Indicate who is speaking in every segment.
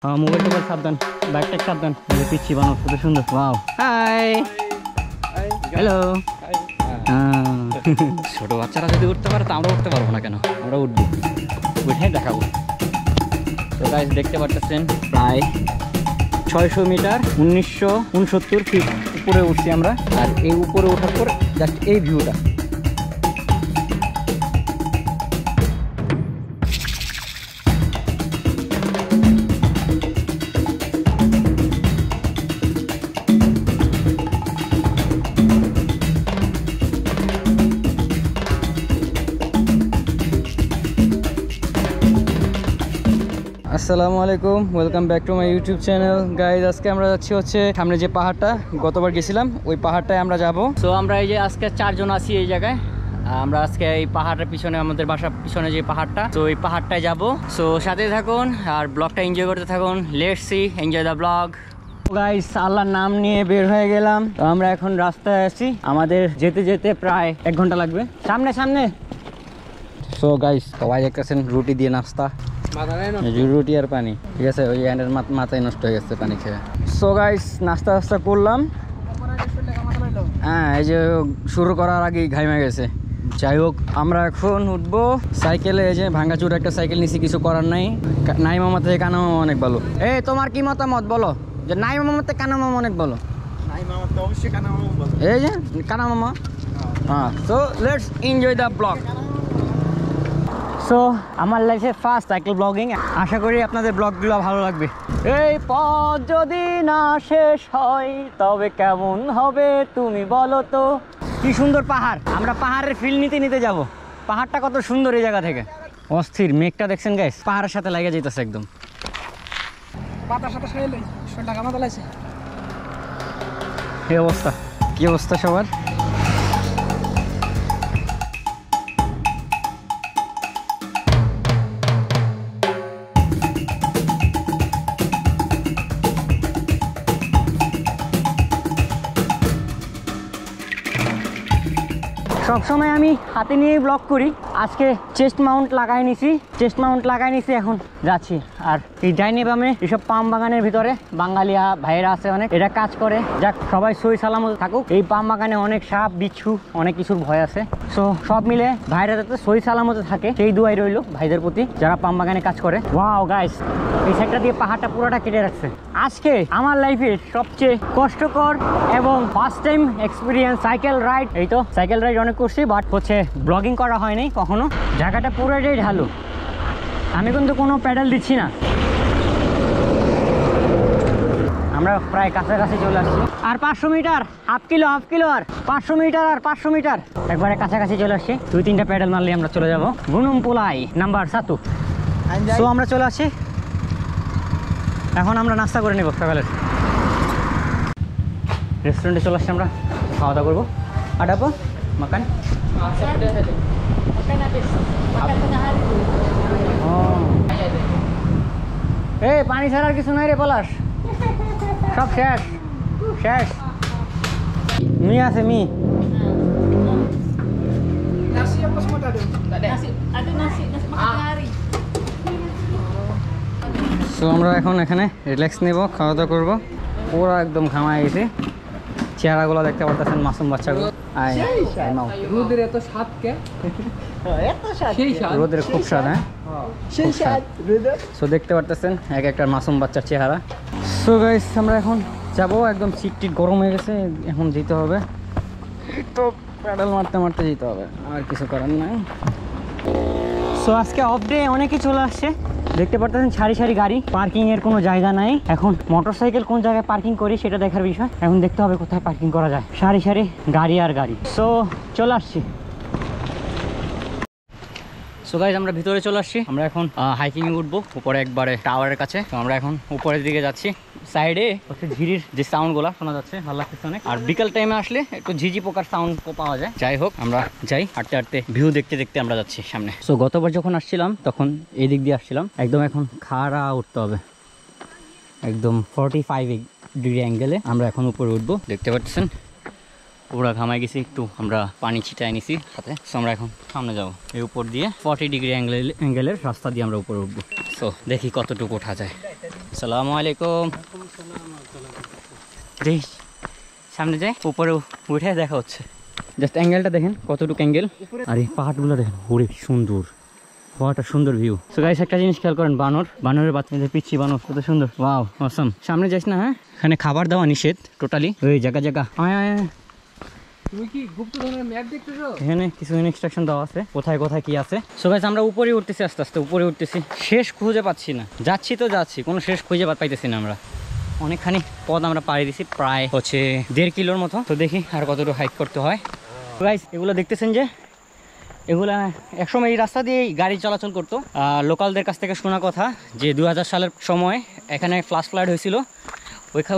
Speaker 1: হ্যাঁ মোবাইল টোবাইল সাবধান, ব্যাগট্যাগ সাবধান। পিচ্ছি বানো কত সুন্দর। Wow, hi hello. ছোট বাচ্চারা যদি উঠতে পারে তা আমরা উঠতে পারবো না কেন? আমরা উঠবো, উঠে দেখাবো। তো গাইস দেখতে পাচ্ছেন প্রায় 600 মিটার 1969 ফিট উপরে উঠছি আমরা। আর এই উপরে ওঠার পর জাস্ট এই ভিউটা। আসসালামু আলাইকুম, welcome back to my YouTube channel guys. আজকে আমরা যাচ্ছি হচ্ছে সামনে যে পাহাড়টা গতবার গেছিলাম ওই পাহাড়টায় আমরা যাব। সো আমরা এই যে আজকে 4 জন আছি এই জায়গায়। আমরা আজকে এই পাহাড়ের পিছনে, আমাদের বাসার পিছনে যে পাহাড়টা, তো এই পাহাড়টায় যাব। সো সাথে থাকুন আর ব্লগটা এনজয় করতে থাকুন। Let's see, enjoy the blog. Guys আল্লাহর নাম নিয়ে বের হয়ে গেলাম। তো আমরা এখন রাস্তায় আছি, আমাদের যেতে যেতে প্রায় 1 ঘন্টা লাগবে। সামনে সামনে। সো গাইস সবাই দেখতেছেন রুটি দিয়ে নাস্তা, রুটি আর পানি। ঠিক আছে, ওই এন্ডের মাথায় নষ্ট হয়ে গেছে পানি খেয়ে। সো গাইস নাস্তা টাস্তা করলাম। হ্যাঁ এই যে শুরু করার আগেই ঘাইমে গেছে। যাই হোক আমরা এখন উঠবো সাইকেলে। এই যে ভাঙ্গাচুর একটা সাইকেল নিছি, কিছু করার নাই। নাই মামা থেকে কানা মামা অনেক ভালো। এই তোমার কি মতামত বলো? যে নাই মামা থেকে কানা মামা অনেক ভালো। এই যে কানা মামা। হ্যাঁ, so let's enjoy the blog. So আমার লাইফে ফার্স্ট সাইকেল ব্লগিং। আশা করি আপনাদের ব্লগগুলো ভালো লাগবে। এই পথ যদি না শেষ হয় তবে কেমন হবে তুমি বলো তো। কি সুন্দর পাহাড়, আমরা পাহাড়ের ফিল নিতে নিতে যাব। পাহাড়টা কত সুন্দর এই জায়গা থেকে, অস্থির। মেঘটা দেখছেন গাইস, পাহাড়ের সাথে লাগে যাইতেছে একদম। এই অবস্থা, কি অবস্থা সবার? সবসময় আমি হাতে নিয়ে ব্লগ করি, আজকে চেস্ট মাউন্ট লাগাই নিছি, এখন যাচ্ছি। আর এই ডাইনে বামে এইসব পাম বাগানের ভিতরে বাঙালিয়া ভাইয়েরা আছে অনেক, এটা কাজ করে। যাক সবাই সই সালামত থাকুক। এই পাম বাগানে অনেক সাপ বিচ্ছু অনেক কিছুর ভয় আছে। সো সব মিলে ভাইরা যাতে সই সালামতে থাকে সেই দোয়াই রইল ভাইদের প্রতি যারা পাম বাগানে কাজ করে। ওয়াও গাইস, এই সাইডটা দিয়ে পাহাড়টা পুরোটা কেটে রাখছে। আজকে আমার লাইফের সবচেয়ে কষ্টকর এবং first time experience cycle ride. এই তো সাইকেল রাইড অনেক করছি, বাট হচ্ছে ব্লগিং করা হয়নি কখনো। জায়গাটা পুরোটাই ঢালু, আমি কিন্তু কোনো প্যাডেল দিচ্ছি না। আমরা প্রায় কাছাকাছি চলে আসছি। আর 500 মিটার, হাফ কিলো আর 500 মিটার আর 500 মিটার, একবারে কাছাকাছি চলে আসছি। 2-3টা প্যাডেল মারলে আমরা চলে যাবো গুনুম পোলাই নাম্বার 7। তো আমরা চলে আসছি, এখন আমরা নাস্তা করে নেব। সকালের রেস্টুরেন্টে চলে আসছি, আমরা খাওয়া দাওয়া করবো। আডাপো makan? Makan habis. Makan tengah hari tu. Oh. Eh, পানি ছাড়ার কিছু নাই রে পলাশ, সব শেষ শেষ। মি আছে me. Nasi apa semua tak ada? Tak ada. Ada nasi makan tengah hari. So আমরা এখন এখানে রিল্যাক্স নেব, খাওয়া দাওয়া করবো। পুরো একদম ঘামায় গেছি। চেহারাগুলো দেখতে পারতেছেন মাসুম বাচ্চাগুলো। রোদের এত স্বাদ কে? রোদের খুব স্বাদ। হ্যাঁ সো দেখতে পারতেছেন এক একটা মাসুম বাচ্চার চেহারা। সো গাইস আমরা এখন যাবো, একদম চিটটিট গরম হয়ে গেছে, এখন যেতে হবে। তো প্যাডেল মারতে মারতে যেতে হবে, আর কিছু করার নাই। সো আজকে অফ ডে, অনেকে চলে আসছে। দেখতে পারতেছেন সারি সারি গাড়ি, পার্কিং এর কোনো জায়গা নাই। এখন মোটরসাইকেল কোন জায়গায় পার্কিং করি সেটা দেখার বিষয়। এখন দেখতে হবে কোথায় পার্কিং করা যায়। সারি সারি গাড়ি আর গাড়ি। সো চলে আসছি। সো গাইস আমরা ভিতরে চলে আসছি। আমরা এখন হাইকিং এ উঠবো উপরে একবারে টাওয়ারের কাছে। তো আমরা এখন উপরের দিকে যাচ্ছি। সাইডে হচ্ছে ঝিরির যে সাউন্ড গুলা শোনা যাচ্ছে, ভালো লাগতেছে অনেক। আর বিকাল টাইমে আসলে একটু ঝিঝি পোকার সাউন্ড পাওয়া যায়। যাই হোক আমরা যাই, হাঁটতে হাঁটতে ভিউ দেখতে দেখতে আমরা যাচ্ছি সামনে। সো গতবার যখন আসছিলাম তখন এই দিক দিয়ে আসছিলাম, একদম এখন খাড়া উঠতে হবে, একদম 45 ডিগ্রি অ্যাঙ্গেলে আমরা এখন উপরে উঠবো। দেখতে পাচ্ছেন পুরা ঘামাই গেছি, একটু আমরা পানি ছিটাই নিছি সাথে। সো আমরা এখন সামনে যাবো, এই উপর দিয়ে 40 ডিগ্রি অ্যাঙ্গেলের রাস্তা দিয়ে আমরা উপরে উঠবো। সো দেখি কতটুকু ওঠা যায়। আসসালামু আলাইকুম। দেখ সামনে যায়, উপরে উঠে দেখা হচ্ছে। জাস্ট অ্যাঙ্গেলটা দেখেন কতটুকু অ্যাঙ্গেল, আর এই পাহাড়গুলো দেখেন, ওরে সুন্দর, পাহাড়টা সুন্দর ভিউ। সো গাইস একটা জিনিস খেয়াল করেন, বানরের বাচ্চাদের পিচ্ছি বানর কত সুন্দর, ওয়াও অসাম। সামনে যাস না, হ্যাঁ এখানে খাবার দেওয়া নিষেধ টোটালি, ওই জায়গা
Speaker 2: তুমি কি গুপ্ত ধরনের ম্যাপ দেখতেছো?
Speaker 1: এখানে কিছু ইনস্ট্রাকশন দেওয়া আছে কোথায় কোথায় কি আছে। সো গাইস আমরা উপরে উঠতেছি, আস্তে আস্তে উপরে উঠতেছি, শেষ খুঁজে পাচ্ছি না, যাচ্ছি তো যাচ্ছি, কোনো শেষ খুঁজে পাইতেছি না আমরা। অনেকখানি পথ আমরা পাড়ি দিছি, প্রায় হচ্ছে 1.5 কিলোর মতো। তো দেখি আর কতটুকু হাইক করতে হয়। গাইস এগুলো দেখতেছেন যে এগুলা একসময় এই রাস্তা দিয়ে গাড়ি চলাচল করতো। লোকালদের কাছ থেকে শোনা কথা যে 2000 সালের সময় এখানে ফ্লাশ ফ্লাড হয়েছিল।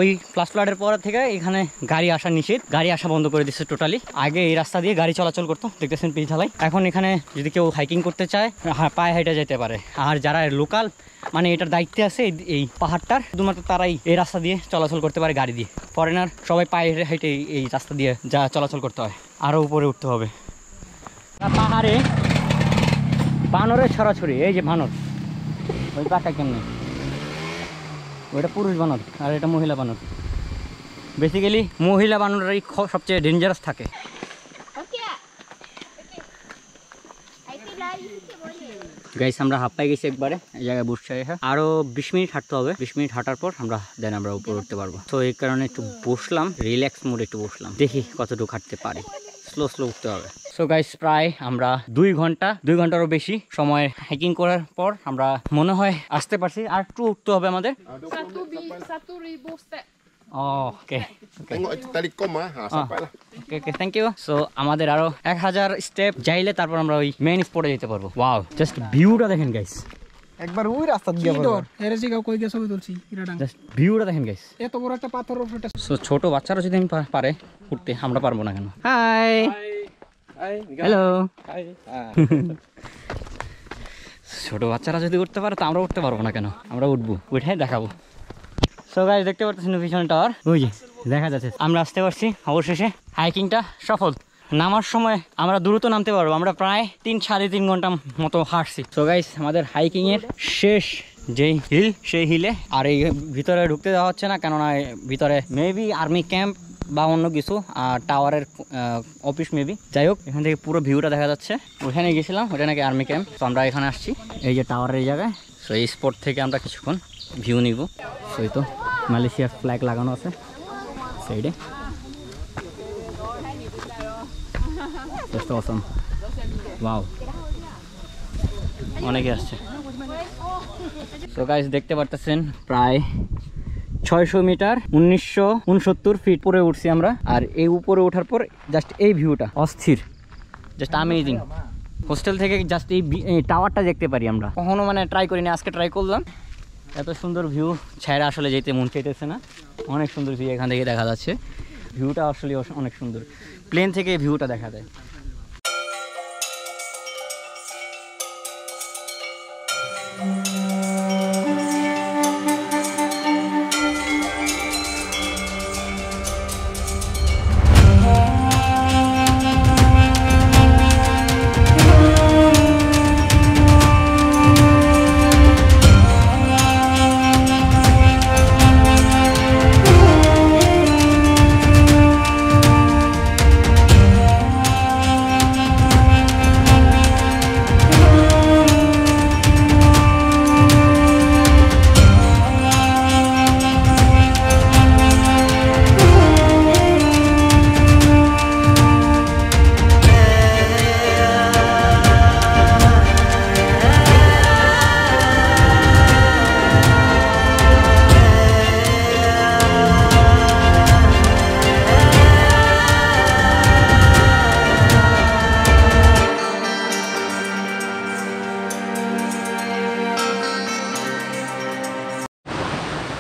Speaker 1: ওই ফ্লাশ ফ্লাডের পর থেকে এখানে গাড়ি আসা নিষেধ, গাড়ি আসা বন্ধ করে দিচ্ছে টোটালি। আগে এই রাস্তা দিয়ে গাড়ি চলাচল করতো, দেখতেছেন পিচ ঢালাই। এখন এখানে যদি কেউ হাইকিং করতে চায় পায়ে হেঁটে যেতে পারে। আর যারা লোকাল মানে এটার দায়িত্বে আছে এই পাহাড়টার, শুধুমাত্র তারাই এই রাস্তা দিয়ে চলাচল করতে পারে গাড়ি দিয়ে। ফরেনার সবাই পায়ে হেঁটে এই রাস্তা দিয়ে যা চলাচল করতে হয়। আরও উপরে উঠতে হবে। পাহাড়ে বানরের ছড়াছড়ি, এই যে বানর, ওই পাকা কেমনে, ওইটা পুরুষ বানর আর এটা মহিলা বানর। বেসিক্যালি মহিলা বানররাই সবচেয়ে ডেঞ্জারাস থাকে। গাইস আমরা হাফ পাই গেছি একবারে, এই জায়গায় বসছে। আরো 20 মিনিট হাঁটতে হবে, 20 মিনিট হাঁটার পর আমরা আমরা উপরে উঠতে পারবো। তো এই কারণে একটু বসলাম, রিল্যাক্স মোডে একটু বসলাম, দেখি কতটুকু হাঁটতে পারি। স্লো উঠতে হবে। সো গাইস প্রায় আমরা 2 ঘন্টারও বেশি সময় হাইকিং করার পর আমরা মনে হয় আসতে পারছি। আর একটু উঠতে হবে আমাদের। Okay thank you. সো আমাদের আরো 1000 স্টেপ যাইলে তারপর আমরা ওই মেইন স্পটে যেতে পারবো। ওয়াও জাস্ট ভিউটা দেখেন গাইস, একবার ওই রাস্তা দিয়ে
Speaker 2: কই গিয়ে ছবি তুলছি,
Speaker 1: জাস্ট ভিউটা দেখেন গাইস,
Speaker 2: এত বড় একটা পাথর উপরে।
Speaker 1: সো ছোট বাচ্চারা যদি পারে উঠতে, আমরা পারবো না কেন? হাই হ্যালো, ছোট বাচ্চারা যদি উঠতে পারে তো আমরা উঠতে পারবো না কেন? আমরা উঠবো, উঠে দেখাবো। সো গাইস দেখতে পাচ্ছেন পিছনে টাওয়ার, ওই যে দেখা যাচ্ছে। আমরা আসতে পারছি অবশেষে, হাইকিংটা সফল। নামার সময় আমরা দ্রুত নামতে পারবো, আমরা প্রায় 3-3.5 ঘন্টা মতো হাঁটছি। সো গাইস আমাদের হাইকিং এর শেষ যেই হিল, সেই হিলে আর এই ভিতরে ঢুকতে দেওয়া হচ্ছে না, কেননা ভিতরে মেবি আর্মি ক্যাম্প বা অন্য কিছু, আর টাওয়ারের অফিস মেবি। যাই হোক, এখান থেকে পুরো ভিউটা দেখা যাচ্ছে। ওখানে গেছিলাম, ওটা নাকি আর্মি ক্যাম্প। তো আমরা এখানে আসছি, এই যে টাওয়ারের এই জায়গায়। সো এই স্পট থেকে আমরা কিছুক্ষণ ভিউ নিব। সো এই তো মালয়েশিয়ার ফ্ল্যাগ লাগানো আছে সাইডে, জাস্ট অসাম। ওয়াও, অনেকে আসছে। সো গাইস দেখতে পারতেছেন প্রায় 600 মিটার 1969 ফিট উপরে উঠছি আমরা। আর এই উপরে ওঠার পর জাস্ট এই ভিউটা অস্থির, জাস্ট আমেজিং। হোস্টেল থেকে জাস্ট এই টাওয়ারটা দেখতে পারি আমরা। কখনো মানে ট্রাই করিনি, আজকে ট্রাই করলাম। এত সুন্দর ভিউ ছায়া আসলে যেতে মন চাইতেছে না। অনেক সুন্দর ভিউ এখান থেকে দেখা যাচ্ছে, ভিউটা আসলে অনেক সুন্দর। প্লেন থেকে ভিউটা দেখা যায়।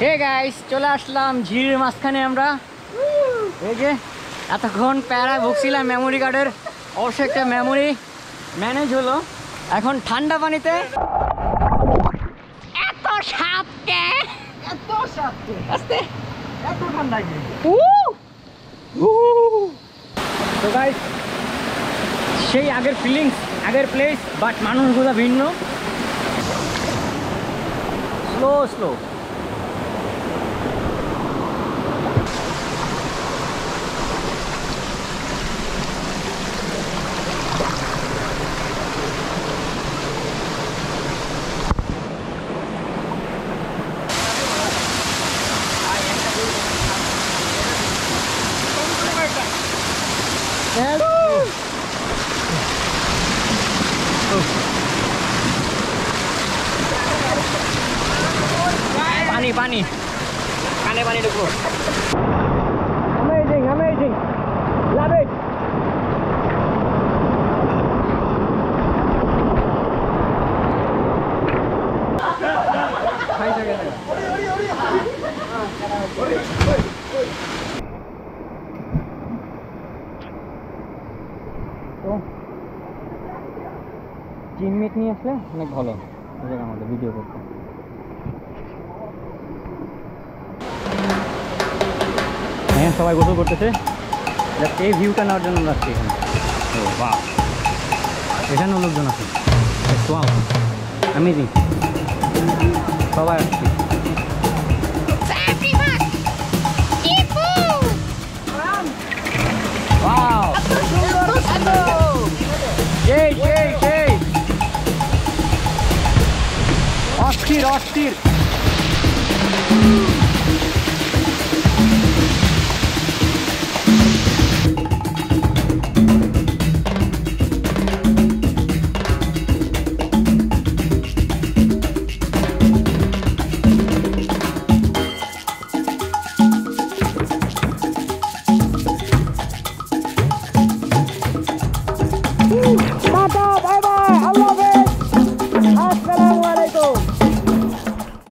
Speaker 1: হে গাইস চলে আসলাম ঝিলের মাঝখানে আমরা। এই যে এতক্ষণ প্যারায় ভুগছিলাম মেমোরি কার্ডের, অবশ্যই একটা মেমোরি ম্যানেজ হলো। এখন ঠান্ডা পানিতে এত সাপকে, এত ঠান্ডা তো গাইস, সেই আগের ফিলিংস, আগের প্লেস, বাট মানুষগুলো ভিন্ন। স্লো পানি পানি কানে পানি ঢুকবো অ্যামেজিং অ্যামেজিং লাভ ইট তো টিমমেট নিয়ে আসলে অনেক ভালো আমাদের ভিডিও করতে হ্যাঁ সবাই গোসল করতেছে এই ভিউটা নেওয়ার জন্য আমরা আসছি এখানে ও বাহ এখানেও লোকজন আছে ওয়াও অ্যামেজিং সবাই আসছি Wow! Yay, yay, yay! অস্থির অস্থির